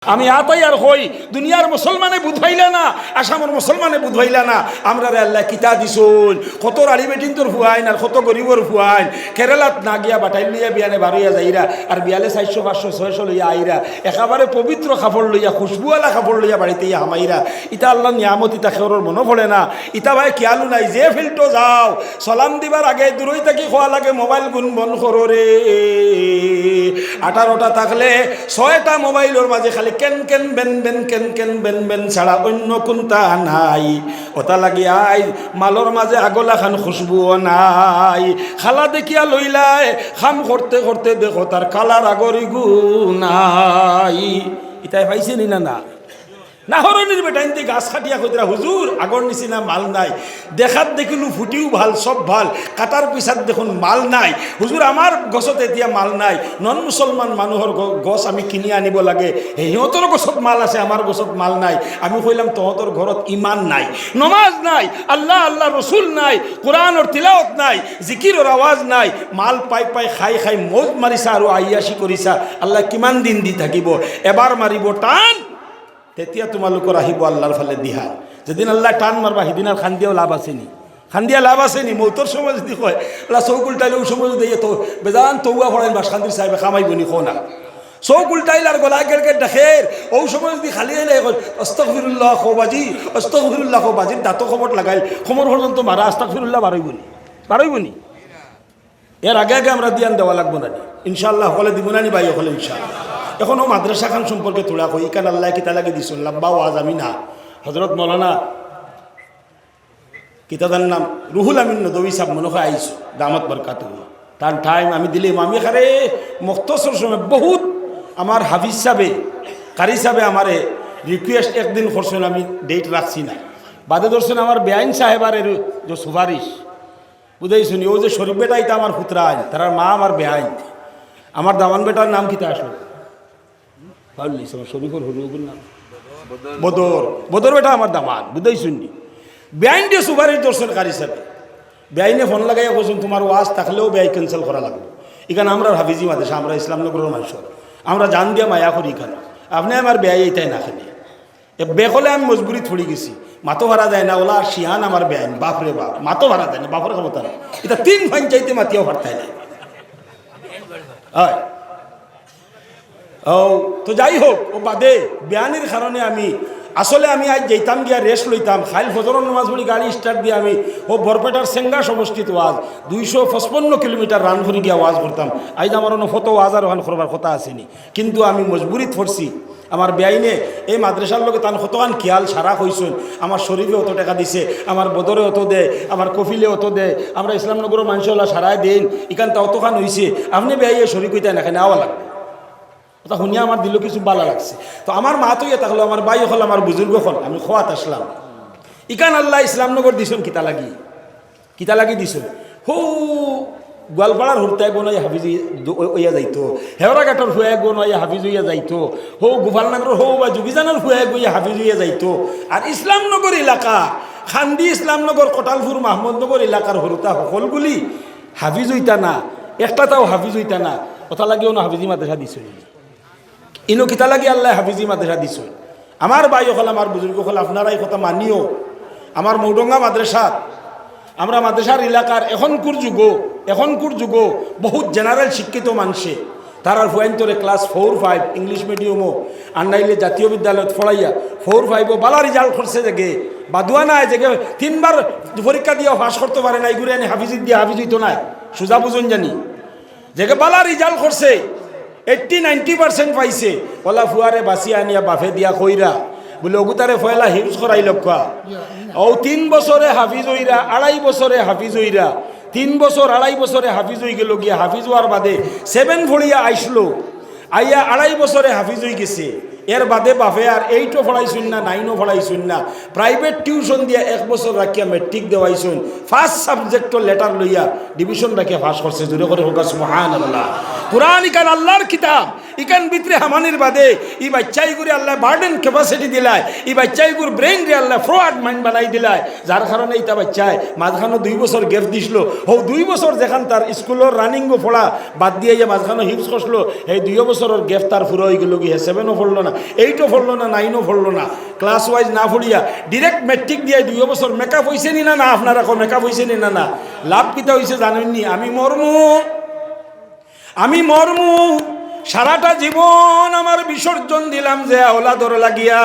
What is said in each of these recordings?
আমি আতাই আর হই দুনিয়ার মুসলমানে বুঝাইলা না, আসামের মুসলমানে বুঝাইলা না। আমরা রে আল্লাহ কিতা দিছুন, কত রাড়ি বেটিন তোর ফুয়াইন আর কত গরিবর ফুয়াইন। কেরালাত না গিয়া বাটাইল লইয়া বিয়ানে বারইয়া যাইরা আর বিয়ালে 400 500 600 লইয়া আইরা, একেবারে পবিত্র কাপড় লইয়া খুশবুওয়ালা কাপড় লইয়া বাড়িতে ইয়া হামাইরা। ইতা আল্লাহ নিয়ামত, ইতা খেরর মনে পড়ে না। ইতা ভাই খেয়ালও নাই যে ফিল্টো যাও সালাম দিবার আগে দূরই থাকি খোয়া লাগে মোবাইল গুন বন করো রে। 18টা থাকলে 6টা মোবাইলের মাঝে খালি কেন কেন বেন বেন কেন কেন বেন বেন ছাড়া অন্য কোনটা নাই। ওটা লাগি আই মালর মাঝে আগলা খান খুশবুও নাই। খালা দেখিয়া লইলাই খাম করতে করতে দেখো তার কালার আগরি গু নাই। ইতাই পাইছে নি না না হরণের বেটাইনতে গাছ খাটিয়া কইতরা হুজুর আগর নিচিনা মাল নাই, দেখাত দেখিলু ফুটিও ভাল সব ভাল, কাটার পিছাত দেখুন মাল নাই। হুজুর আমার গছত এতিয়া মাল নাই, নন মুসলমান মানুহর গছ আমি কিনি আনিব লাগে, সিহঁতৰ গছত মাল আছে আমার গছত মাল নাই। আমি কইলাম তহঁতৰ ঘৰত ইমান নাই, নমাজ নাই, আল্লাহ আল্লাহ রসুল নাই, কোরআনের তিলাওয়াত নাই, জিকিরের আওয়াজ নাই, মাল পাই পাই খাই খাই মৌজ মারিছা আর আইয়াসি করিছা। আল্লাহ কিমান দিন দি থাকিব, এবার মারিব টান, তেতিয়া তোমালোকৰ আহিব আল্লাহর ফালে দিহা। যেদিন আল্লাহ টান মারবা সেদিন আর খান দিয়াও লাভ আসেনি, খান দিয়া লাভ আসেনি। মৌতর সময় যদি কয় আল্লাহ চৌক উল্টাইলে ওই সময় দিয়ে তো বেজান তৌয়া ফরাইন বাসখান্দির সাহেবে খামাইব নি খো না। চৌক উল্টাইল আর গলা গেরকে দেখের ওই সময় যদি খালি এলে আস্তাগফিরুল্লাহ খোবাজি, আস্তাগফিরুল্লাহ খোবাজির দাঁতো খবর লাগাইল খমর পর্যন্ত মারা আস্তাগফিরুল্লাহ বারইবনি। এর আগে আগে আমরা দিয়ান দেওয়া লাগবো না ইনশাআল্লাহ, হলে দিব না নি ভাই হলে ইনশাআল্লাহ। এখনও মাদ্রাসা খান সম্পর্কে তোলা কই ইকান আল্লাহ কিতা লাগে দিছুন লাম্বা ওয়াজ আমি না। হজরত মৌলানা কিতাদার নাম রুহুল আমিন নদী সাহেব মনে হয় আইসো দামত বরকাত, তার টাইম আমি দিলাম। আমি খারে মুখতসর সময় বহুত আমার হাফিজ সাহেবে কারি সাহেবে আমারে রিকোয়েস্ট একদিন করছেন, আমি ডেট রাখছি না। বাদে ধরছেন আমার বেআইন সাহেবার যে সুপারিশ বুঝাইছুনি, ও যে শরীফ বেটা এটা আমার পুত্রা আইন, তার মা আমার বেআইন। আমার দামান বেটার নাম কিতা আসলো শরীফর হরুর নাম বদর, বদর বেটা আমার দামান বুঝাইছুনি। বেআইন দিয়ে সুপারিশ ধরছেন কারি সাহেব, বেআইনে ফোন লাগাইয়া বলছেন তোমার ওয়াজ থাকলেও বেআই ক্যান্সেল করা লাগবে। এখানে আমরা হাফিজি মাদেশা, আমরা ইসলামনগরের মানুষ, আমরা জান দিয়া মায়া করি কেন আপনি আমার বেআই এইটাই না খেলে বেকলে আমি মজবুরি থড়ি গেছি। মাতো ভাড়া দেয় না ওলা শিয়ান আমার বেআইন, বাপরে বাপ মাতো ভাড়া দেয় না, বাপরে ক্ষমতা না, এটা 3 ফাইন চাইতে মাতিও ভাড়তায় না। হয় ও তো যাই হোক, ও বাদে বেআনির কারণে আমি আসলে আমি আজ যেতাম গিয়া রেস্ট লইতাম, খাইল ফজরের নামাজ পড়ি গাড়ি স্টার্ট দিয়ে আমি ও বরপেটার সেঙ্গা সমষ্টিত ওয়াজ 255 কিলোমিটার রান করে গিয়া ওয়াজ করতাম। আজ আমার অন্য ফটো ওয়াজ আর ওখান করবার কথা আসেনি, কিন্তু আমি মজবুরিত পড়ছি। আমার বেআইনে এই মাদ্রাসার লোকে তান কতখান খেয়াল সারা হইছেন, আমার শরীরে অত টাকা দিছে, আমার বদরে অত দেয়, আমার কফিলে অত দেয়, আমরা ইসলামনগরের মানুষওয়ালা সারাই দেন এখানটা অতখান হয়েছে। আপনি বেআইয়ে শরীর কইতে না নেওয়া লাগবে, ওটা শুনিয়া আমার দিল কিছু ভালো লাগছে। তো আমার মা তো ইয়ে থাকলো, আমার বাই হল, আমার বুজুর্গ হল, আমি খোয়াত আসলাম। ইকান আল্লাহ ইসলামনগর দিছেন কিতা লাগি দিছেন। হো গোয়ালপাড়ার হুরতে এক বোন হাফিজ হইয়া যাইতো, হেওড়াঘাটর হুয়া এক বোন হাফিজ হইয়া যাইতো, হো গোপালনগর হো বা যুগিজানের হুয়া এক হাফিজ হইয়া যাইতো। আর ইসলামনগর এলাকা খান্দি ইসলামনগর কটালপুর মাহমুদনগর এলাকার হরুতা সকলগুলি হাফিজ হইতা না, একটা তাও হাফিজ হইতা না। ওটা লাগিও না হাফিজি মাদ্রাসা দিছ ইনো কিতা লাগে আল্লাহ হাফিজি মাদ্রাসা দিছ। আমার ভাই হল, আমার বুজুর্গ হল, আপনারা এই কথা মানিও। আমার মৌডঙ্গা মাদ্রাসাত আমরা মাদ্রাসার এলাকার এখনকুর যুগ বহুত জেনারেল শিক্ষিত মানুষে তারার ফুয়াইন্তরে ক্লাস 4 5 ইংলিশ মিডিয়ামও আন্নাইলে জাতীয় বিদ্যালয়ত পড়াইয়া 4 5ও বালা রেজাল্ট করছে, জেগে বাদুয়া নাই, জেগে 3বার পরীক্ষা দিয়ে পাস করতে পারে না, এগুলো এনে হাফিজি দিয়ে হাফিজ হইতো না, সোজা বুঝুন জানি জেগে বালা রেজাল্ট করছে 80-90% পাইছে। ওলা ফুয়ারে বাঁচিয়ে আনিয়া বাফে দিয়া কইরা বলে অগুতারে ফয়লা হিফজ করাই লক্ষা। ও 3 বছরে হাফিজ হইরা, 2.5 বছরে হাফিজ হইরা, 3 বছর 2.5 বছরে হাফিজ হয়ে গেল গিয়া হাফিজ হওয়ার বাদে 7 ভরিয়া আইসলো, আইয়া 2.5 বছরে হাফিজ হয়ে গেছে। এর বাদে বাফে আর 8ও পড়াইছুন না, 9ও পড়াইছুন না, প্রাইভেট টিউশন দিয়া 1 বছর রাখিয়া মেট্রিক দেওয়াইছুন। ফার্স্ট সাবজেক্টর লেটার লইয়া ডিভিশন রাখিয়া পাস করছে। জোরে করে হোক সুবহানাল্লাহ। কোরআন ইকান আল্লাহর কিতাব, ইকান ভিতরে হামানির বাদে ই বাচ্চাই করে আল্লাহ বার্ডেন ক্যাপাসিটি দিলায় ই বাচ্চাই করে ব্রেইন রে আল্লাহ ফ্রড মাইন্ড বানাই দিলায় যার কারণে ইটা বাচ্চায় মাঝখানো 2 বছর গ্যাপ দিছিল হো 2 বছর যেখান তার স্কুলের রানিংও পড়া বাদ দিয়ে যে মাঝখানো হিপস করছিল এই 2 বছরের গ্যাপ তার পুরো হয়ে গেল গিয়ে 7ও পড়লো না 8ও পড়লো না 9ও পড়লো না ক্লাস ওয়াইজ না পড়িয়া ডিরেক্ট মেট্রিক দিয়ে 2 বছর মেকআপ হয়েছে নি না আপনারা মেকআপ হয়েছে নি না লাভ কিতা হয়েছে জানেননি আমি মরমু সারাটা জীবন আমার বিসর্জন দিলাম যে আওলাদর লাগিয়া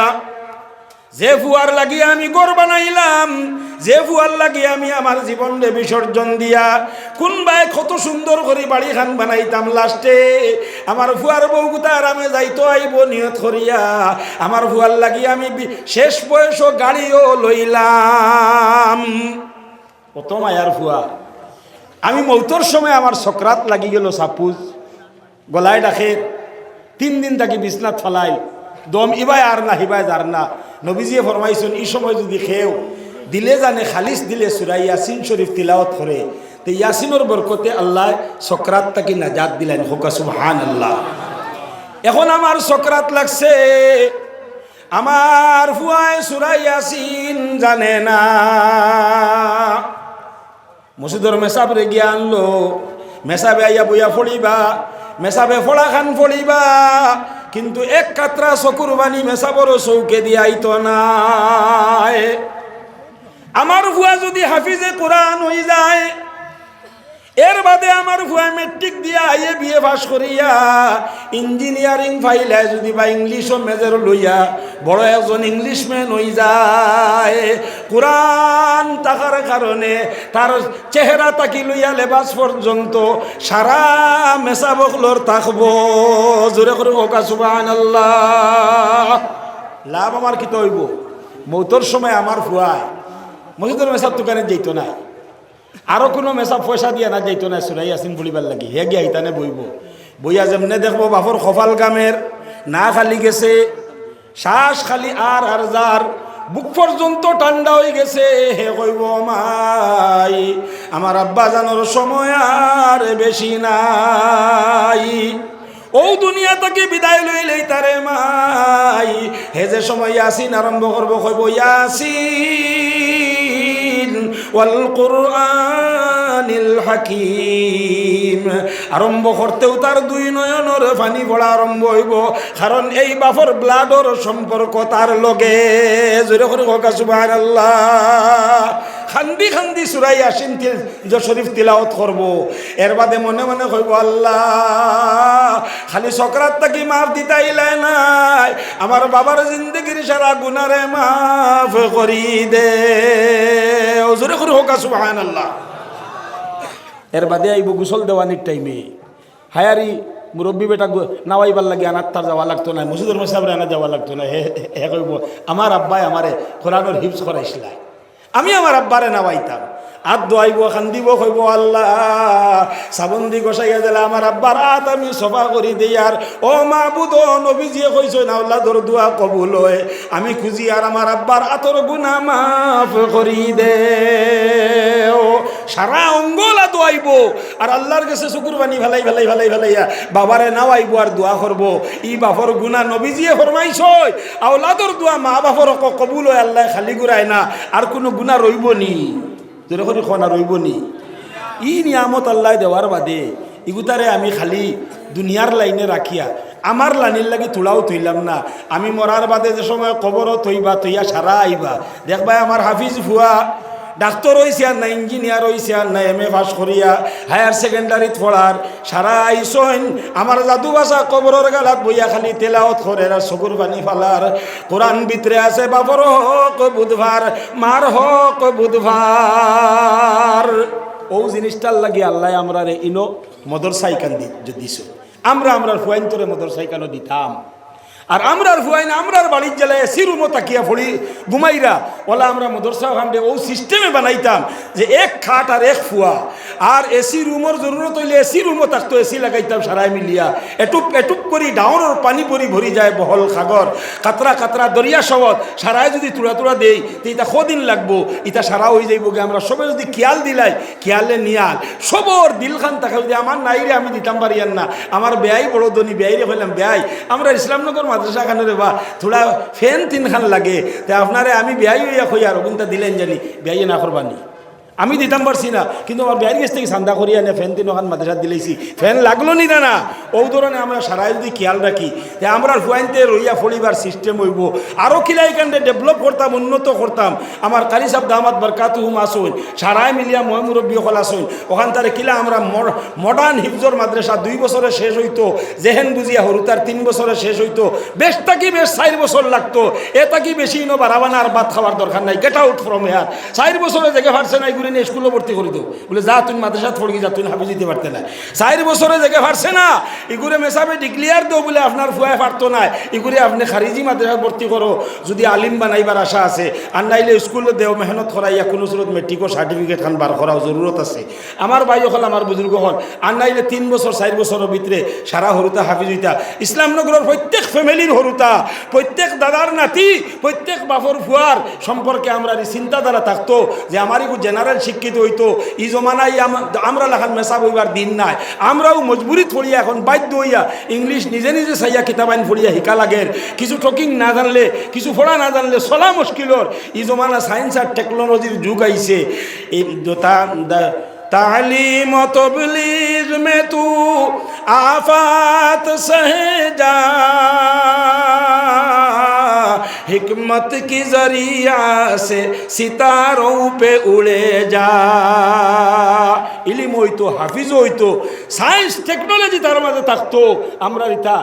যে ফুয়ার লাগিয়া আমি ঘর বানাইলাম যে ফুয়ার লাগিয়া আমি আমার জীবনরে বিসর্জন দিয়া কোন ভাই কত সুন্দর করে বাড়ি খান বানাইতাম লাস্টে আমার ফুয়ার বউগুতা আরামে যাইতো আইব নিয়ত করিয়া আমার ফুয়ার লাগিয়া আমি শেষ বয়সও গাড়িও লইলাম কত মায়ার ফুয়া আমি মৌতর সময় আমার সকরাত লাগি গেল সাপুজ গলায় ডাকে 3 দিন তাকে বিছনাত ফলাই দম ইবাই আর না হিবাই যার না নবীজিয়ে ফরমাইছেন এই সময় যদি খেয়েও দিলে জানে খালিস দিলে সূরা ইয়াসিন শরীফ তিলাওয়াত করে তো ইয়াসিনের বরকতে আল্লাহ সকরাত তাকে নাজাত দিলেন হোকা সুবহানাল্লাহ। এখন আমার সকরাত লাগছে আমার ফুয়ায় সূরা ইয়াসিন জানে না মসজিদের মেসাবরে গিয়ে আনলো মেসাবে আইয়া বইয়া ফড়িবা মেসাবে ফোড়া খান ফড়িবা কিন্তু এক কাতরা চকুর বাণী মেসাবর চৌকে দিয়া আইতো না আমার ফুয়া যদি হাফিজে কোরআন হয়ে যায় এর বাদে আমার ফুয়া মেট্রিক দিয়া আইয়ে বিয়ে পাস করিয়া ইঞ্জিনিয়ারিং ফাইলে যদি বা ইংলিশও মেজর লইয়া বড় একজন ইংলিশম্যান হয়ে যায় কোরআন থাকার কারণে তার চেহারা তাকি লইয়া লেবাস পর্যন্ত সারা মেসাবকলর থাকবো জোরে করে ওকা সুবহানাল্লাহ। লাভ আমার কি হইব মৌতর সময় আমার ফুয়ায় মসজিদের মেসাব দোকানে যেত না আরো কোনো মেসাব পয়সা দিয়া না যাইতো না সূরা ইয়াসিন পড়িবার লাগি হে গিয়া ইতানে বইব বইয়া যেমনে দেখবো বাপর কপাল গামের না খালি গেছে শ্বাস খালি আর যার বুক পর্যন্ত ঠান্ডা হয়ে গেছে হে কইব মাই আমার আব্বা জানোর সময় আর বেশি নাই ও দুনিয়া থেকে বিদায় লইলেই তারে মাই হে যে সময় ইয়াসিন আরম্ভ করবো কইব ইয়াসিন ওয়াল কুরআনিল হাকিম আরম্ভ করতেও তার 2 নয়নের পানি পড়া আরম্ভ হইব কারণ এই বাপর ব্লাডর সম্পর্ক তার লগে জোরে করে হোক সুবহানাল্লাহ। খান্দি খান্দি সূরা ইয়াসিন শরীফ তিলাওয়াত করব এর বাদে মনে মনে কইব আল্লাহ খালি সকরাত তাকি মাফ দিতাইলে নাই আমার বাবার জিন্দগির সারা গুনারে মাফ করি দে জোরে করে হোক সুবহানাল্লাহ। এর বাদে আইব গোসল দেওয়ানির টাইমে হায়ারি মুরব্বী বেটা নাওয়াইবার লাগে আনাত্তার যাওয়া লাগতো না মসজিদের মেসাবরে আনা যাওয়া লাগতো না হে কইব আমার আব্বাই আমারে কোরআনের হিফজ করাইছিলাই আমি আমার আব্বারে নাওয়াইতাম হাত দোয়াইব খান্দিব কইব আল্লাহ সাবন্দি গোসাইয়া দিলে আমার আব্বার হাত আমি সফা করি দিই আর ও মাহবুদ নবীজিয়ে কইছো না আল্লাহ তোর দোয়া কবুল হয় আমি খুঁজি আর আমার আব্বার হাতর গুনাহ মাফ করি দে সারা অঙ্গলা দোয়াইব আর আল্লাহর কাছে শুকুর বানি ফেলাইয়া বাবারে নাওয়াইব আর দোয়া করব ই বাপর গুনাহ নবীজিয়ে ফরমাইছো আওলাদর দোয়া মা বাপর কবুল হয় আল্লাহ খালি গুরায় না আর কোনো গুনাহ রইব নি তোর করে খনা রইব নি ই নিয়ামত আল্লাহ দেওয়ার বাদে ইগুতারে আমি খালি দুনিয়ার লাইনে রাখিয়া আমার লাইনের লাগি তোলাও থইলাম না আমি মরার বাদে যে সময় কবরও থইয়া সারা আইবা দেখবা আমার হাফিজ ফুয়া ডাক্তার হয়েছে আর না ইঞ্জিনিয়ার হয়েছে আর না MA পাস করিয়া হায়ার সেকেন্ডারিত পড়ার সারা আইসন আমার জাদু ভাষা কবরের গালাত বইয়া খালি তেলাওয়াত করে আর চকুর পানি ফালার কোরআন ভিতরে আছে বাবর হক বুধবার মার হক বুধবার ও জিনিসটার লাগি আল্লাহ আমরা রে ইনো মদরসাই কান দিছ আমরা ফুয়াইন্তরে মদরসাই কানও দিতাম আর আমরার ফুয়াইন আমরার বাড়ির জেলায় সিরুমো তাকিয়া ফড়ি ঘুমাইরা ওলা আমরা মদরসা ওখানে ও সিস্টেমে বানাইতাম যে এক খাট আর এক ফুয়া আর এসি রুমের জরুরত হইলে এসি রুমও থাকতো, এসি লাগাইতাম সারাই মিলিয়া। এটুপ এটুপ করি ডাউনের পানি পরি ভরি যায় বহল সাগর, কাতরা কাতরা দরিয়া সবত সারাই যদি তুড়া তুড়া দেই তো এটা কদিন লাগবো, এটা সারা হয়ে যাইব গে। আমরা সবে যদি খেয়াল দিলাই, খেয়ালে নিয়াল সবর দিলখান থাকে যদি আমার নাইরে আমি দিতাম পারিয়ান না। আমার বেয়াই বড় ধনী, বেয়াইরে হইলাম বেয়াই আমরা ইসলামনগর মাদ্রাসা খানে রে বা থোড়া ফ্যান তিনখান লাগে, তা আপনারে আমি বেয়াই হইয়া কই আর ওগুনটা দিলেন জানি বেয়াইয়ে না করবানি। আমি দিতাম পারছি না, কিন্তু আমার বেয়ার কাছ থেকে চান্দা করিয়া নে ফ্যান তিন ওখান মাদ্রাসা দিলেছি, ফ্যান লাগলো নি না। ও ধরনের আমরা সারাই যদি খেয়াল রাখি তে আমরা ফুয়াইনতে রইয়া ফলিবার সিস্টেম হইব। আরও কিলাই কাণ্ডে ডেভেলপ করতাম, উন্নত করতাম। আমার কারি সাহেব দামাত বরকাতুহুম আসুন, সারাই মিলিয়া মই মুরব্বী হল আসুন, ওখান তারে কিলা আমরা মডার্ন হিফজর মাদ্রাসা 2 বছরে শেষ হইতো, জেহেন বুঝিয়া হরুতার 3 বছরে শেষ হইতো। বেশ তাকি বেশ 4 বছর লাগতো, এ তাকি বেশি ইনো বাড়াবানা আর ভাত খাওয়ার দরকার নাই, গেট আউট ফ্রম হেয়ার। 4 বছরে জেগে পারছে না, এগুলি নিয়ে স্কুলে ভর্তি করে দেবো, বলে যা তুমি মাদ্রাসা পড়ি যা, তুমি হাফিজ দিতে পারতে না। 4 বছরে জেগে পারছে না, এগুলো মেসাবে ডিক্লিয়ার দেবো বলে আপনার ফুয়ায় পারতো না, এগুলি আপনি খারিজি মাদ্রাসা ভর্তি করো যদি আলিম বানাইবার আশা আছে, আর নাইলে স্কুলে দেও মেহনত করাইয়া কোনো সুরত মেট্রিকও সার্টিফিকেট খান বার করাও জরুরত আছে। আমার ভাই হল, আমার বুজুর্গ হল, আর নাইলে 3 বছর 4 বছরের ভিতরে সারা হরুতা হাফিজ হইতা। ইসলামনগরের প্রত্যেক ফ্যামিলির হরুতা, প্রত্যেক দাদার নাতি, প্রত্যেক বাপর ফুয়ার সম্পর্কে আমরা চিন্তাধারা থাকতো যে আমার এগুলো জেনারেল শিক্ষিত হইতো। এই জমানায় আমরা লেখান মেসাব হইবার দিন নাই, আমরাও মজবুরিত পড়িয়া এখন বাধ্য হইয়া ইংলিশ নিজে নিজে চাইয়া কিতাবাইন পড়িয়া শিকা লাগের। কিছু টকিং না জানলে, কিছু পড়া না জানলে চলা মুশকিলর। এই জমানা সায়েন্স আর টেকনোলজির যুগ আইছে। এই तालीम व तबलीग में तू आफात सहे जा, हिकमत की जरिया से सितारों पे उड़े जा। ইলিম হইতো, হাফিজ হইতো, সায়েন্স টেকনোলজি তার মাঝে থাকতো। আমরা ইতা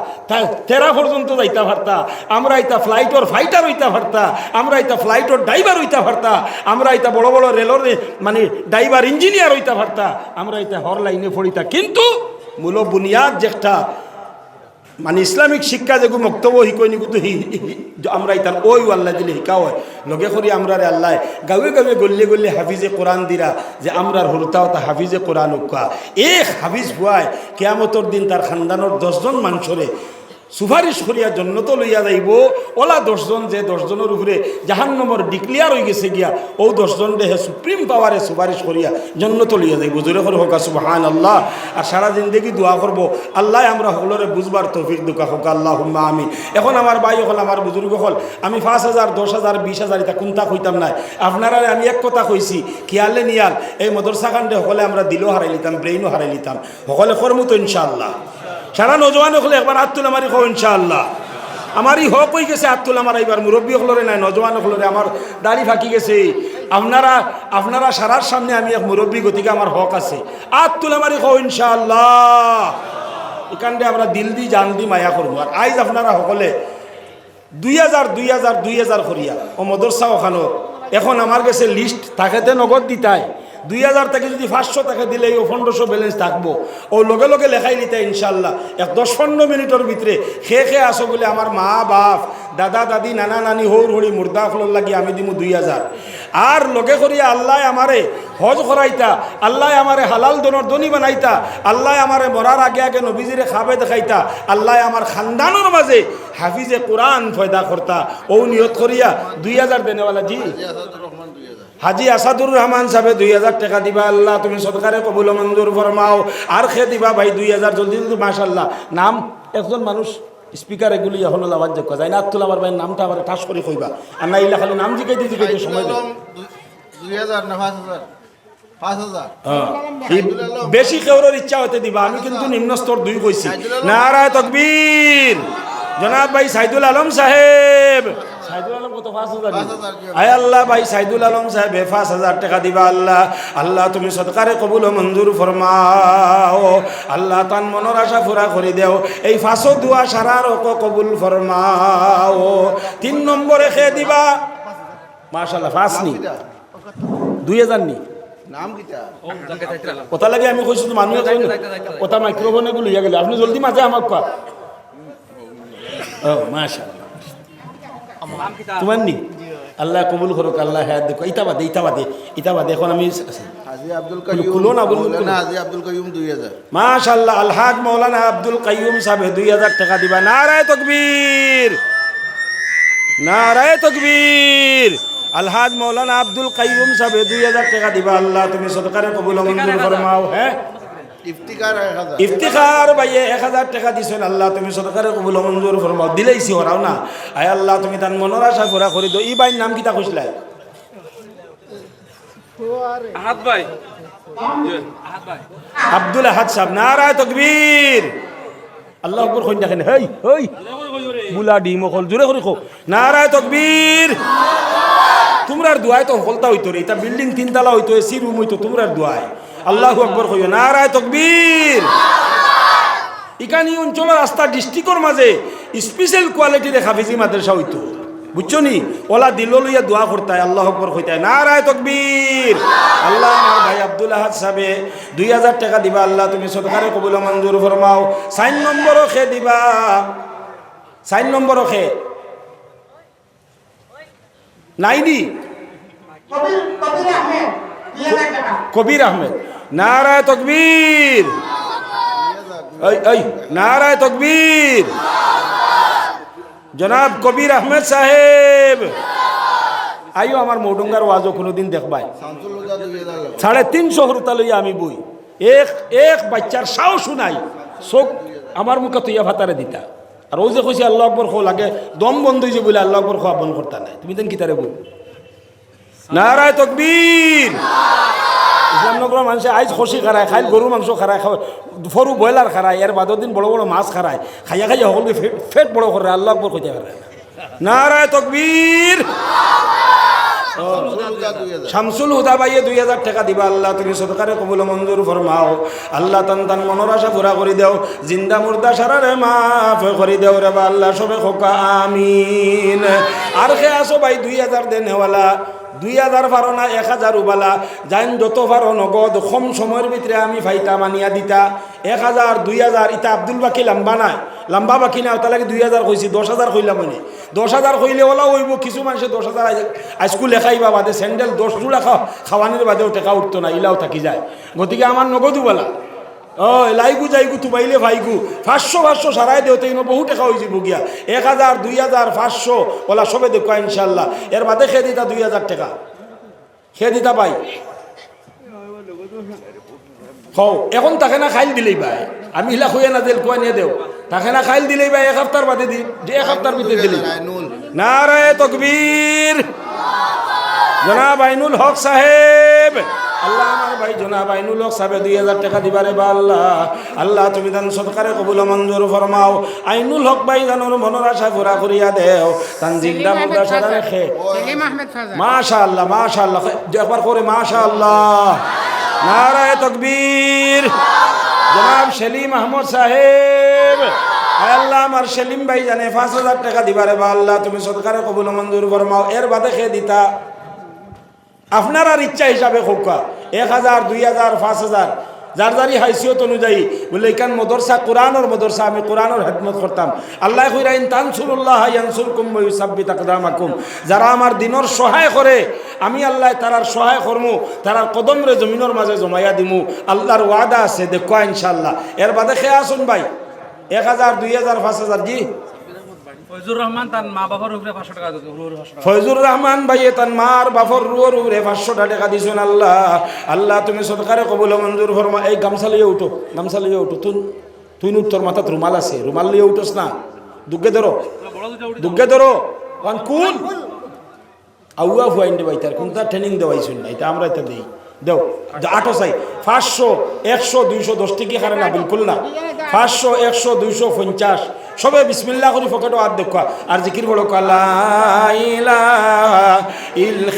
13 পর্যন্ত যাইতা পারতা, আমরা ইতা ফ্লাইটর ফাইটার হইতা পারতা, আমরা ইতা ফ্লাইটর ড্রাইভার হইতা পারতা, আমরা ইতা বড় বড় রেলর মানে ড্রাইভার ইঞ্জিনিয়ার হইতা পারতা, আমরা ইতা হর লাইনে পড়িতা। কিন্তু মূল বুনিয়াদ যেটা মানে ইসলামিক শিক্ষা যেগু মক্তব্য শিকইনি কিন্তু আমরা ইতার ওই আল্লাহ দিলে শিকা হয় লগে করি আমরা রে আল্লাহ গাঁৱে গাঁৱে গল্লে গল্লে হাফিজে কোরআন দিরা যে আমরার হরতাও তা হাফিজে কোরআন উকা এক হাফিজ ভুয়ায় কেয়ামতর দিন তার খানদানোর 10 জন মানুষরে সুপারিশ করিয়া জন্নত লইয়া যাইব। ওলা 10 জন যে 10 জনের উপরে জাহান্নামের ডিক্লিয়ার হয়ে গেছে গিয়া ও 10 জন দেহে সুপ্রিম পাওয়ারে সুপারিশ করিয়া জন্নত লইয়া যাইব। জোরে করে হোক সুবহানাল্লাহ। আর সারা জিন্দেগি দোয়া করব আল্লাহ আমরা সকলরে বুঝবার তৌফিক দুকা হোক আল্লাহুম্মা আমিন। এখন আমার ভাই হল, আমার বুজুর্গ হল, আমি 5,000 10,000 20,000 এটা কোনটা কইতাম নাই। আপনারা আমি এক কথা কইছি খেয়ালে নিয়াল এই মদরসা কাণ্ডে সকলে আমরা দিলও হারাই লিতাম, ব্রেইনও হারাই লিতাম, সকলে করমু তো ইনশাআল্লাহ। সারা নজওয়ান হলে একবার হাত তুলে আমারই হোক ইনশাআল্লাহ। আমারই হক হয়ে গেছে হাত তুলে আমার, এইবার মুরব্বী হলরে নাই, নজওয়ান হলরে আমার দাড়ি ফাঁকি গেছে। আপনারা সারার সামনে আমি এক মুরব্বী, গতিকে আমার হক আছে। হাত তুলে আমারই হোক ইনশাআল্লাহ। এখানটা আমরা দিল দি জান দি মায়া করবো। আর আইজ আপনারা সকলে 2000 করিয়া ও মদরসা ওখানো এখন আমার কাছে লিস্ট থাকেতে নগদ দিতাই 2000 থেকে যদি 500 টাকা দিলে ও 1500 ব্যালেন্স থাকবো। ও লগে লগে লেখাই নিতে ইনশাল্লাহ 10-15 মিনিটের ভিতরে খে আসো বলে আমার মা বাপ দাদা দাদি নানা নানি হৌর হরি মুর্দা ফলর লাগি আমি দিমু 2000। আর লগে করিয়া আল্লাহ আমারে হজ করাইতা, আল্লাহ আমারে হালাল দনর দনি বানাইতা, আল্লাহ আমারে মরার আগে আগে নবীজিরে খাবে দেখাইতা, আল্লাহ আমার খানদানোর মাঝে হাফিজে কোরআন ফয়দা করতা। ও নিয়ত করিয়া 2000 দেনেওয়ালা জি হাজি আসাদুর রহমান সাহেব 2000 টাকা দিবা। আল্লাহ তুমি সদকারে কবুল মঞ্জুর ফরমাও। আর খে দিবা ভাই 2000 জলদি জলদি মাশাআল্লাহ। নাম একজন মানুষ স্পিকার এগুলি এখন আওয়াজ যোগ যায় না, আত্তুল আমার ভাইয়ের নামটা আমার ঠাস করে কইবা। আর না ইলা খালি নাম জিগাইতে সময় দেয় 2000 না 5000 বেশি কেউরের ইচ্ছা হতে দিবা। আমি কিন্তু নিম্ন স্তর 2 কইছি। নারায়ে তাকবীর। জনাব ভাই সাইদুল আলম সাহেব, সাইদুল আলম কত 5000 আয় আল্লাহ ভাই সাইদুল আলম সাহেব 5000 টাকা দিবা। আল্লাহ আল্লাহ তুমি সদকারে কবুল মঞ্জুর ফরমাও। আল্লাহ তান মনের আশা পুরা করে দেও। এই 500 দোয়া সারার কবুল ফরমাও। 3 নম্বরে খে দিবা মাশাআল্লাহ 5 নি 2000 নি নাম কিটা কথা লাগে। আমি কইছি তো মানুষ কথা মাইক্রোফোনে গুলো ইয়া গেল। আপনি জলদি মাঝে আমাক কয়া। ও মাশাআল্লাহ তোমার নি আল্লাহ কবুল করুক, আল্লাহ হায়াত দেখো। ইতা বাদে এখন আমি হাজি আব্দুল কাইয়ুম খুলো না, বলুন, মৌলানা খুলো। হাজি আব্দুল কাইয়ুম 2000 মাশাআল্লাহ, আলহাজ মৌলানা আব্দুল কাইয়ুম সাহেব 2000 টাকা দিবা। নারায়ে তাকবীর, নারায়ে তাকবীর। আলহাজ মৌলানা আব্দুল কাইয়ুম সাহেব 2000 টাকা দিবা। আল্লাহ তুমি সদকারে কবুল ও মঞ্জুর ফরমাও। হ্যাঁ, ইফতিকার 1000 ইফতিখার ভাইয়ে 1000 টাকা দিছেন। আল্লাহ তুমি সদকারে কবুল ও মঞ্জুর ফরমাও। দিলেইছি ওরাও না, আয় আল্লাহ তুমি তার মনের আশা পুরা করে দাও। ই ভাইয়ের নাম কিতা কইছিলা? আহাদ ভাই, আব্দুল আহাদ সাহেব। নারায়ে তাকবীর। আল্লাহু আকবার কই দেখেন। হেই হেই বুলা ডিম কল জোরে করে কো নারায়ে তাকবীর। তোমরার দোয়ায় তো হলতা হইতো রে, এটা বিল্ডিং 3 তলা হইতো, এসি রুম হইতো, তোমরার দোয়ায়। আল্লাহু আকবার কইও। নারায়ে তাকবীর। ইকানি অঞ্চলের রাস্তা ডিস্ট্রিক্টর মাঝে স্পেশাল কোয়ালিটির হাফিজি মাদ্রাসা হইতো, বুঝছো নি? ওলা দিল লইয়া দোয়া করতায়, আল্লাহু আকবার কইতায়। নারায়ে তাকবীর। আল্লাহ আমার ভাই আব্দুল আহাদ সাহেবে 2000 টাকা দিবা। আল্লাহ তুমি সদকারে কবুল ও মঞ্জুর ফরমাও। 4 নম্বরও খে দিবা, 4 নম্বরও খে নাইনি কবির আহমেদ। নারায়ে তাকবীর। এই নারায়ে তাকবীর। জনাব কবির আহমেদ সাহেব আইও আমার মৌডুঙ্গার ওয়াজও কোনোদিন দেখবাই। শামসুল হুদা 2000 350 হরতা লইয়া আমি বই এক বাচ্চার সাও শুনাই, চোখ আমার মুখে তুইয়া ভাতারে দিতা। আর ও যে কইছি আল্লাহ আকবর খো লাগে দম বন্ধ হয়েছে বলে আল্লাহ আকবর খোয়া বন্ধ করতা নাই। তুমি দেন কিতারে বই। নারায়ে তাকবীর। ইসলামনগরের মানুষে আইজ খসি খারায়, খাইল গরু মাংস খারায়, ফরু ব্রয়লার খারায়, এর বাদর দিন বড় বড় মাছ খারায়, খাইয়া খাইয়া সকলকে ফেট বড় করে আল্লাহ আকবর কইতে পারে না। নারায়ে তাকবীর। শামসুল হুদা 2000 শামসুল হুদা ভাইয়ে 2000 টাকা দিবা। আল্লাহ তুমি সদকারে কবুল ও মঞ্জুর ফরমাও। আল্লাহ তান মনের আশা পুরা করে দাও, জিন্দা মুর্দা সারারে মাফ করে দাও রে বা আল্লাহ। সবে খোকা আমিন। আর খে আসো ভাই 2000 দেনেওয়ালা, 2000 পারো না 1000 উবালা যাইন যত পারো নগদ কম সময়ের ভিতরে আমি ফাইতা মানিয়া দিতা। 1000 2000 ইতা আব্দুল বাকি লম্বা নাই, লম্বা বাকি না ওটা লাগে 2000 কইছি, 10000 কইলাম মানে 10000 কইলে ওলা হইব। কিছু মানুষে 10000 আজকু লেখাইবা বাদে স্যান্ডেল 10 জোড়া খাওয়ানির বাদেও টাকা উঠতো না, ইলাও থাকি যায়। গতিকে আমার নগদ উবালা লাইগু যাইগু তুবাইলে ভাইগু 500 সারাই দেওতে বহু টাকা হয়ে যাব গিয়া। 1000 2000 500 ওলা সবে দেখো ইনশাল্লাহ। এর বাদে খেয়ে দিতা 2000 টাকা খেয়ে দিতা ভাই। হও এখন তাকে না খাইল দিলেই ভাই, আমি হিলা খুঁয়ে না দিল কয় নিয়ে দেও, তাকে না খাইল দিলেই ভাই 1 সপ্তাহ বাদে দি, যে 1 সপ্তাহের ভিতরে দিলেই। নারায়ে তাকবীর। জনাব আইনুল হক সাহেব। আল্লাহ আমার ভাই জনাব আইনুল হক সাহেব 2000 টাকা দিবারে বা আল্লাহ। আল্লাহ তুমি দান সদকারে কবুল ও মঞ্জুর ফরমাও। আইনুল হক ভাই জানোর মনের আশা পুরা করিয়া দেও। তান জিন্দা মুর্দা সাদা রেখে। মাশাআল্লাহ মাশাআল্লাহ একবার করে মাশাআল্লাহ। নারায়ে তাকবীর। জনাব সেলিম আহমদ সাহেব। আল্লাহ আমার সেলিম ভাই জানে 5000 টাকা দিবারে বা আল্লাহ তুমি সদকারে কবুল ও মঞ্জুর ফরমাও। এর বাদে খেয়ে দিতা আপনার আর ইচ্ছা হিসাবে খোকা 1000 2000 5000 যার যারি হাইসিয়ত অনুযায়ী বলে এখান মদরসা কোরআনের মদরসা, আমি কোরআনের খেদমত করতাম। আল্লাহ কইরাইন তানসুরুল্লাহ ইয়ানসুরকুম ওয়া ইউসাব্বিত আকদামাকুম। যারা আমার দিনের সহায় করে আমি আল্লাহ তারার সহায় করমু, তারার কদমরে জমিনের মাঝে জমাইয়া দিমু। আল্লাহর ওয়াদা আছে, দেখো ইনশাআল্লাহ। এর বাদে খেয়ে আসুন ভাই 1000 2000 5000 জি। ফয়জুর রহমান তার মা বাবার উপরে 500 টাকা দিত, রুর 500 টাকা। ফয়জুর রহমান ভাইয়ে তার মার বাফর রুয়ার উপরে 500 টাকা দিছেন। আল্লাহ আল্লাহ তুমি সদকারে কবুল ও মঞ্জুর ফরমা। এই গামছা লিয়ে উঠো, গামছা লিয়ে উঠো। তুই তোর মাথাত রুমাল আছে, রুমাল লিয়ে উঠোস না। দুগ্গে ধরো, দুগ্গে ধরো। কোন আউয়া ফুয়াইন দে ভাই, তার কোনটা ট্রেনিং দেওয়াইছেন না, এটা আমরা এটা দিই দেও। আটো চাই 500 100 200 10 টিকি হারে না, বিলকুল না। 500 100 200 50 সবে বিসমিল্লাহ করি ফকেটও হাত দেখা আর জিকির বড়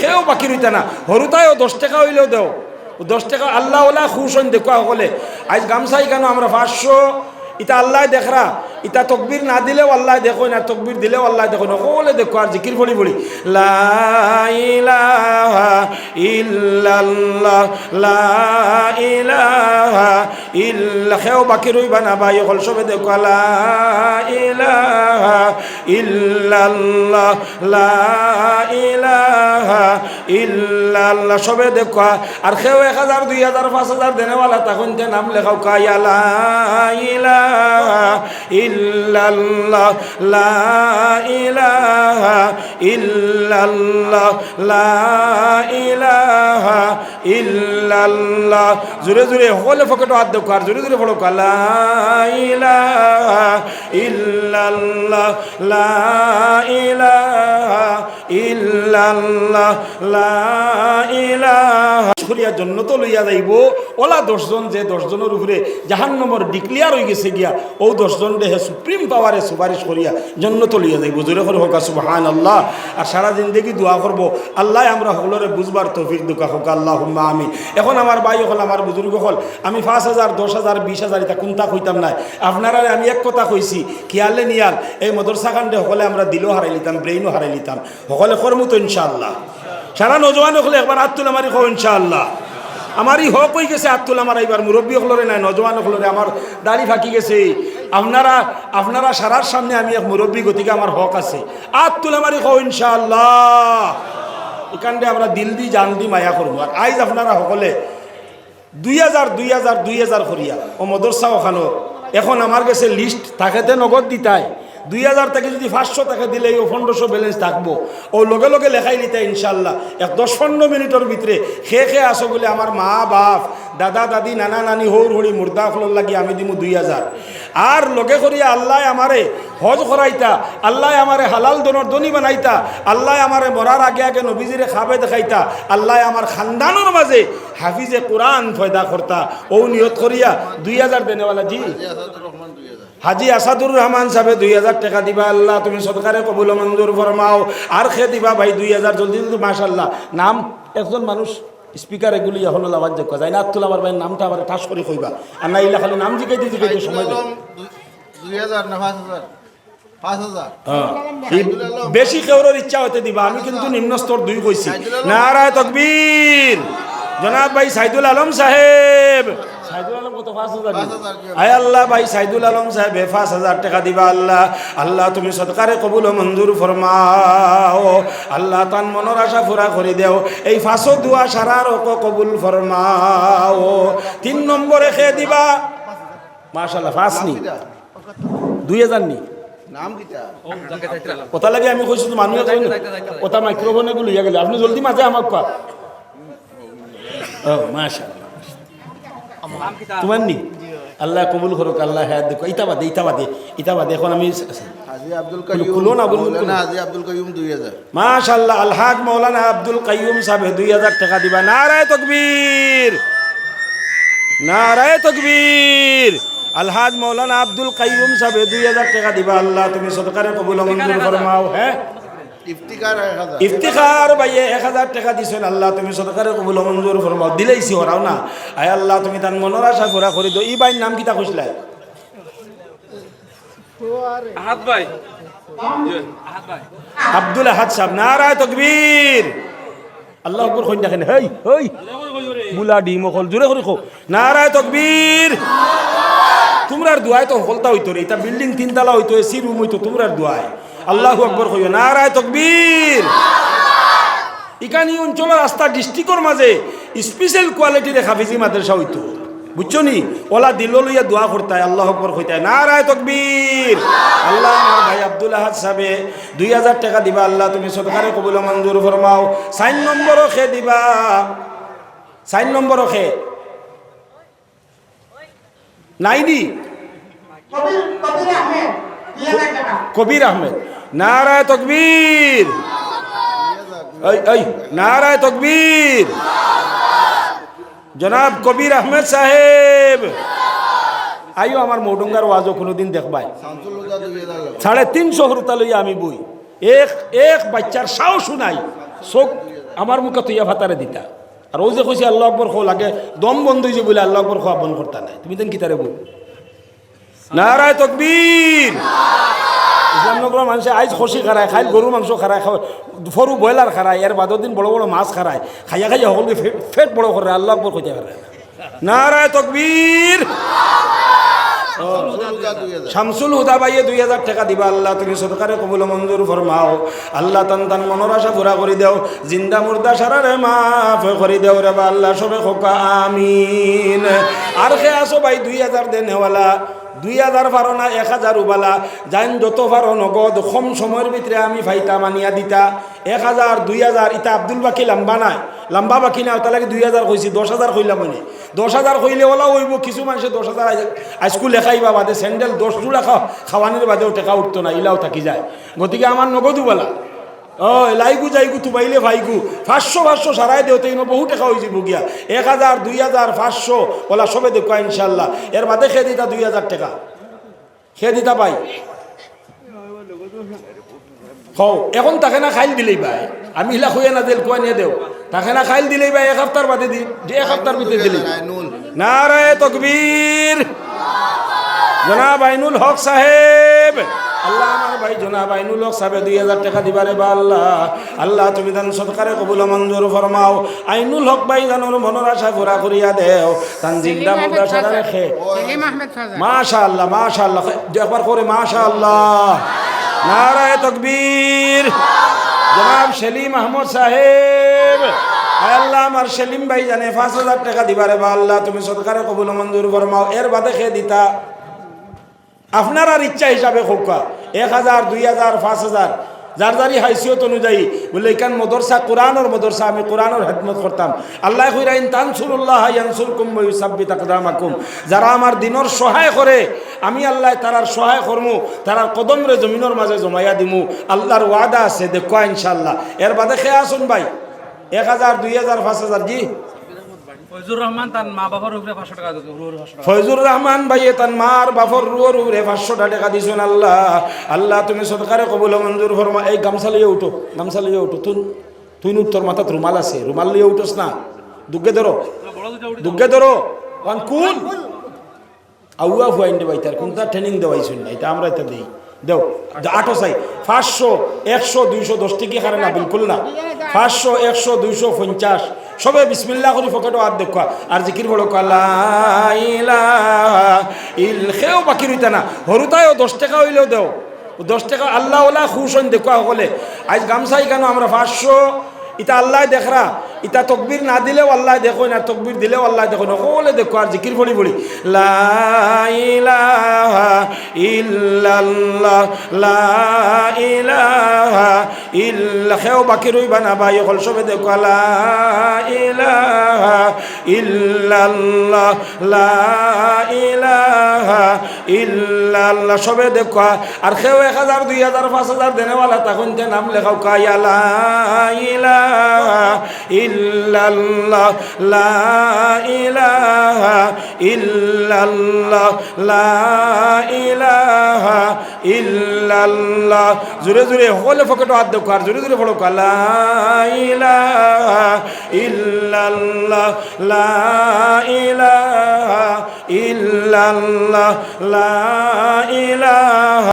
খেয়েও বাকি রইতা না। হরুতায়ও 10 টাকা হইলেও দেও, 10 টাকা আল্লাহ ওলা খুশ হইন দেখা সকলে। আজ গামছাই কেন আমরা 500 এটা আল্লাহ দেখরা ইতা তকবীর না দিলেও আল্লাহ দেখো না, তকবীর দিলেও আল্লাহ দেখো না, সকলে দেখো আর জিকির পড়ি পড়ি লা ইলাহা ইল্লাল্লাহ লা ইলাহা ইল্লা খেও বাকি রইবা না ভাই হল সবে দেখো লা ইলাহা ইল্লাল্লাহ লা ইলাহা ইল্লাল্লাহ সবে দেখো আর খেও 1000 2000 5000 দেনেওয়ালা তখন তে নাম লেখাও কায়া লা ইলাহা ইল্লাল্লাহ লা ইলাহা ইল্লাল্লাহ লা ইলাহা ইল্লাল্লাহ জোরে জোরে হলে ফকেটো হাত দেখো আর জোরে জোরে পড়ো লা ইলাহা ইল্লাল্লাহ লা ইলাহা ইল্লাল্লাহ লা ইলাহা করিয়া জন্য তো লইয়া যাইব ওলা 10 জন যে 10 জনের উপরে জাহান্নামের ডিক্লিয়ার হয়ে গেছে গিয়া ও 10 জন দেহে সুপ্রিম পাওয়ারে সুপারিশ করিয়া জন্য তো লইয়া যাইব জোরে করে হোক সুবহানাল্লাহ। আর সারা জিন্দেগি দোয়া করব আল্লাহ আমরা সকলরে বুঝবার তৌফিক দুকা হোক আল্লাহুম্মা আমিন। এখন আমার ভাই হল আমার বুজুর্গ হল আমি 5000 10000 20000 এটা কোনটা কইতাম না, আপনারা আমি এক কথা কইছি খেয়ালে নিয়াল এই মদরসা কাণ্ডে সকলে আমরা দিলও হারাই লিতাম ব্রেইনও হারাই লিতাম সকলে করমু তো ইনশাআল্লাহ। সারা নজওয়ান হলে একবার আত্মুল আমারই কো ইনশাআল্লাহ। আমারই হক হয়ে গেছে আত্মুল আমার এইবার মুরব্বী হলরে নাই নজওয়ান হলরে আমার দাড়ি ফাঁকি গেছে। আপনারা সারার সামনে আমি এক মুরব্বী গতিকে আমার হক আছে আত্মুল আমারই কো ইনশাআল্লাহ। এখানটা আমরা দিল দি জান দি মায়া করবো। আর আইজ আপনারা সকলে 2000 করিয়া ও মদরসা ওখানো এখন আমার কাছে লিস্ট থাকেতে নগদ দিতাই 2000 থেকে যদি 500 টাকা দিলে ও 1500 ব্যালেন্স থাকবো ও লগে লগে লেখাই নিতে ইনশাল্লাহ। 10-15 মিনিটের ভিতরে খে আসো বলে আমার মা বাপ দাদা দাদি নানা নানি হৌর হরি মুর্দা ফলর লাগি আমি দিমু 2000 আর লগে করিয়া আল্লাহ আমারে হজ করাইতা, আল্লাহ আমারে হালাল দনর দনি বানাইতা, আল্লাহ আমারে মরার আগে আগে নবীজিরে খাবে দেখাইতা, আল্লাহ আমার খানদানোর মাঝে হাফিজে কোরআন ফয়দা করতা ও নিয়ত করিয়া 2000 দেনেওয়ালা জি হাজি আসাদুর রহমান সাহেব 2000 টাকা দিবা আল্লাহ তুমি সদকারে কবুল মঞ্জুর ফরমাও। আর খে দিবা ভাই 2000 জলদি জলদি মাশাআল্লাহ। নাম একজন মানুষ স্পিকার এগুলি এখন আওয়াজ যোগ যায় না আত্মুল আমার ভাই নামটা আমার ঠাস করে কইবা আর না ইলা খালি নাম জিগাইতে সময় দেয় 2000 না 5000 বেশি কেউর ইচ্ছা হতে দিবা। আমি কিন্তু নিম্ন স্তর 2 কইছি। নারায়ে তাকবীর জনাব ভাই সাইদুল আলম সাহেব। সাইদুল আলম কত 5000 আয় আল্লাহ ভাই সাইদুল আলম সাহেব 5000 টাকা দিবা আল্লাহ। আল্লাহ তুমি সদকারে কবুল মঞ্জুর ফরমাও আল্লাহ তান মনের আশা পুরা করে দেও এই 500 দোয়া সারার কবুল ফরমাও। 3 নম্বরে খে দিবা মাশাআল্লাহ 5 নি 2000 নি নাম কিটা ও জাকে যাইতরা কথা লাগে আমি কইছি তো মানুষ কথা মাইক্রোফোনে গুলো ইয়া গেল আপনি জলদি মাঝে আমাক কয় ও মাশাআল্লাহ নাম কিতা তোমার নি আল্লাহ কবুল করুক আল্লাহ হায়াত দেখো ইতাবাদে এখন আমি হাজী আব্দুল কাইয়ুম খুলো না বলুন মাওলানা হাজী আব্দুল কাইয়ুম 2000 মাশাআল্লাহ আলহাজ মাওলানা আব্দুল কাইয়ুম সাহেব 2000 টাকা দিবা। নারায়ে তাকবীর নারায়ে তাকবীর। আলহাজ মাওলানা আব্দুল কাইয়ুম সাহেব 2000 টাকা দিবা আল্লাহ তুমি সদকারে কবুল মঞ্জুর ফরমাও। হ্যাঁ ইফতিকার 1000 ইফতিখার ভাইয়ে 1000 টাকা দিছেন আল্লাহ তুমি সদকারে কবুল মঞ্জুর ফরমাও। দিলেইছি ওরাও না আয় আল্লাহ তুমি তার মনের আশা পুরা করে দাও। ই ভাইয়ের নাম কিতা কইছিলা আহাদ ভাই আহাদ ভাই আব্দুল আহাদ সাহেব। নারায়ে তাকবীর আল্লাহ আকবার কইন দেখেন হেই হেই বুলা ডি মখল জোরে করে কো নারায়ে তাকবীর। তোমরার দুয়ায় তো হলতা হইতো রে এটা বিল্ডিং 3 তলা হইতো এসি রুম হইতো তোমরার দুয়ায় আল্লাহু আকবার কইও নারায়ে তাকবীর। ইকানি অঞ্চলের রাস্তা ডিস্ট্রিক্টর মাঝে স্পেশাল কোয়ালিটির হাফিজি মাদ্রাসা হইতো বুঝছো নি ওলা দিল লইয়া দোয়া করতায় আল্লাহু আকবার কইতায় নারায়ে তাকবীর। আল্লাহ আমার ভাই আব্দুল আহাদ সাহেবে 2000 টাকা দিবা আল্লাহ তুমি সদকারে কবুল মঞ্জুর ফরমাও। 4 নম্বরও খে দিবা 4 নম্বরও খে নাইনি কবির আহমেদ। নারায়ে তাকবীর এই নারায়ে তাকবীর। জনাব কবির আহমেদ সাহেব আইও আমার মৌডুঙ্গার ওয়াজও কোনোদিন দেখবাই শামসুল হুদা 2000 350 হরতা লইয়া আমি বই এক বাচ্চার সাও শুনাই চোখ আমার মুখে তুইয়া ভাতারে দিতা আর ও যে কইছি আল্লাহ আকবর খো লাগে দম বন্ধ হয়েছে বলে আল্লাহ আকবর খোয়া বন্ধ করতা নাই তুমি দেন কিতারে বই নারায় তকবীর। ইসলামনগরের মানুষে আইজ খসি খারায়, খাইল গরু মাংস খারায়, সরু ব্রয়লার খারায়, এর বাদর দিন বড় বড় মাছ খারায়, খাইয়া খাইয়া সকলকে ফেট বড় করে আল্লাহ আকবর কইতে পারে। নারায় তকবীর। শামসুল হুদা ভাইয়ে 2000 টাকা দিবা। আল্লাহ তুমি সরকারে কবুল মঞ্জুর ফরমাও। আল্লাহ তান তান মনের আশা পুরা করে দেও, জিন্দা মুর্দা সারারে মাফ করে দেও রে বা আল্লাহ সবে খোকা আমিন। আর খে আসো ভাই 2000 দেনেওয়ালা, 2000 পারো না 1000 উবালা যাইন যত পারো নগদ কম সময়ের ভিতরে আমি ফাইতা মানিয়া দিতা। 1000 2000 ইতা আব্দুল বাকি লম্বা নাই, লম্বা বাকি না তার লাগে 2000 কইছি, 10,000 কইলাম মানে 10,000 কইলে ওলা হইব। কিছু মানুষে 10,000 আজকুল লেখাইবা বাদে স্যান্ডেল 10 জোড়া খাওয়ানির বাদেও টেকা উঠতো না, ইলাও থাকি যায়। গতিকে আমার নগদ উবালা লাইগু যাইগু তুবাইলে ভাইগু 500 সারাই দেওতে বহু টাকা হয়ে যাব গিয়া। 1000 2000 500 ওলা সবে দেখো ইনশাল্লাহ। এর বাদে খেয়ে দিতা 2000 টাকা খেয়ে দিতা পাই। হও এখন তাকে না খাইল দিলেই ভাই, আমি হিলা খুঁয়ে না দিল কয় নিয়ে দেও, তাকে না খাইল দিলেই ভাই 1 সপ্তাহ বাদে দিন, যে 1 সপ্তাহের ভিতরে দিলেই। নারায়ে তকবীর। জনাব আইনুল হক সাহেব, আল্লাহ আমার ভাই জনাব আইনুল হক সাহেব 2000 টাকা দিবারে বা আল্লাহ। আল্লাহ তুমি দান সদকারে কবুল মঞ্জুর ফরমাও। আইনুল হক ভাই জানোর মনের আশা পুরা করিয়া দেও, তান জিন্দা মুর্দা সারা রেখে। মাশাআল্লাহ মাশাআল্লাহ, একবার করে মাশাআল্লাহ। নারায়ে তাকবীর। জনাব সেলিম আহমদ সাহেব, আল্লাহ আমার সেলিম ভাই জানে 5000 টাকা দিবারে বা আল্লাহ তুমি সদকারে কবুল মঞ্জুর ফরমাও। এর বাদে খেয়ে দিতা আপনার আর ইচ্ছা হিসাবে খোকা 1000 2000 5000 যার যারি হাইসিয়ত অনুযায়ী। বলে এখান মদরসা কোরআনের মদরসা, আমি কোরআনের খেদমত করতাম। আল্লাহ কইরাইন তানসুরুল্লাহ ইয়ানসুরকুম ওয়া ইউসাব্বিত আকদামাকুম। যারা আমার দিনের সহায় করে আমি আল্লাহ তারার সহায় করমু, তারার কদমরে জমিনের মাঝে জমাইয়া দিমু। আল্লাহর ওয়াদা আছে, দেখো ইনশাআল্লাহ। এর বাদে খেয়ে আসুন ভাই 1000 2000 5000। জি ফয়জুর রহমান তার মা বাবার উপরে 500 টাকা দিত, রুর 500 টাকা। ফয়জুর রহমান ভাইয়ে তার মার বাপর রুয়ার উপরে 500 টাকা দিছেন। আল্লাহ আল্লাহ তুমি সদকারে কবুল মঞ্জুর ফরমা। এই গামছা লিয়ে উঠো, গামছা লিয়ে উঠো। তুই তোর মাথাত রুমাল আছে, রুমাল লিয়ে উঠোস না। দুগ্গে ধরো, দুগ্গে ধরো। কোন আউয়া হুয়াইন দে ভাই, তার কোনটা ট্রেনিং দেওয়াইছেন না, এটা আমরা এটা দেই দেও। আটো চাই 500 100 200 10 টিকি খারে না, বিলকুল না। 500 100 200 50 সবে বিসমিল্লাহ করি ফকেটও হাত দেখো আর জিকির বড় লা ইলাহা ইল খেও বাকি রইতা না। হরুতায়ও 10 টাকা হইলেও দেও, 10 টাকা আল্লাহ ওলা খুশ হন দেখো সকলে। আজ গামছাই কেন আমরা 500 ইটা আল্লাহ দেখরা, ইটা তকবীর না দিলেও আল্লাহ দেখো না, তকবীর দিলেও আল্লাহ দেখো না। সকলে দেখো আর জিকির বলি বলি লা ইলাহা ইল্লাল্লাহ লা ইলাহা ইল্লা। খেও বাকি রইবা না ভাই, সকল সবে দেখো লা ইলাহা ইল্লাল্লাহ লা ইলাহা ইল্লাল্লাহ সবে দেখো। আর খেও 1000 2000 5000 দেনেওয়ালা তখন যে নাম লেখাও কায়া লা ইলাহা ইল্লাল্লাহ লা ইলাহা ইল্লাল্লাহ লা ইলাহা ইল্লাল্লাহ। জোরে জোরে সকলে ফকেটও হাত দেখো আর জোরে জোরে পড়ো লা ইলাহা ইল্লাল্লাহ লা ইলাহা ইল্লাল্লাহ লা ইলাহা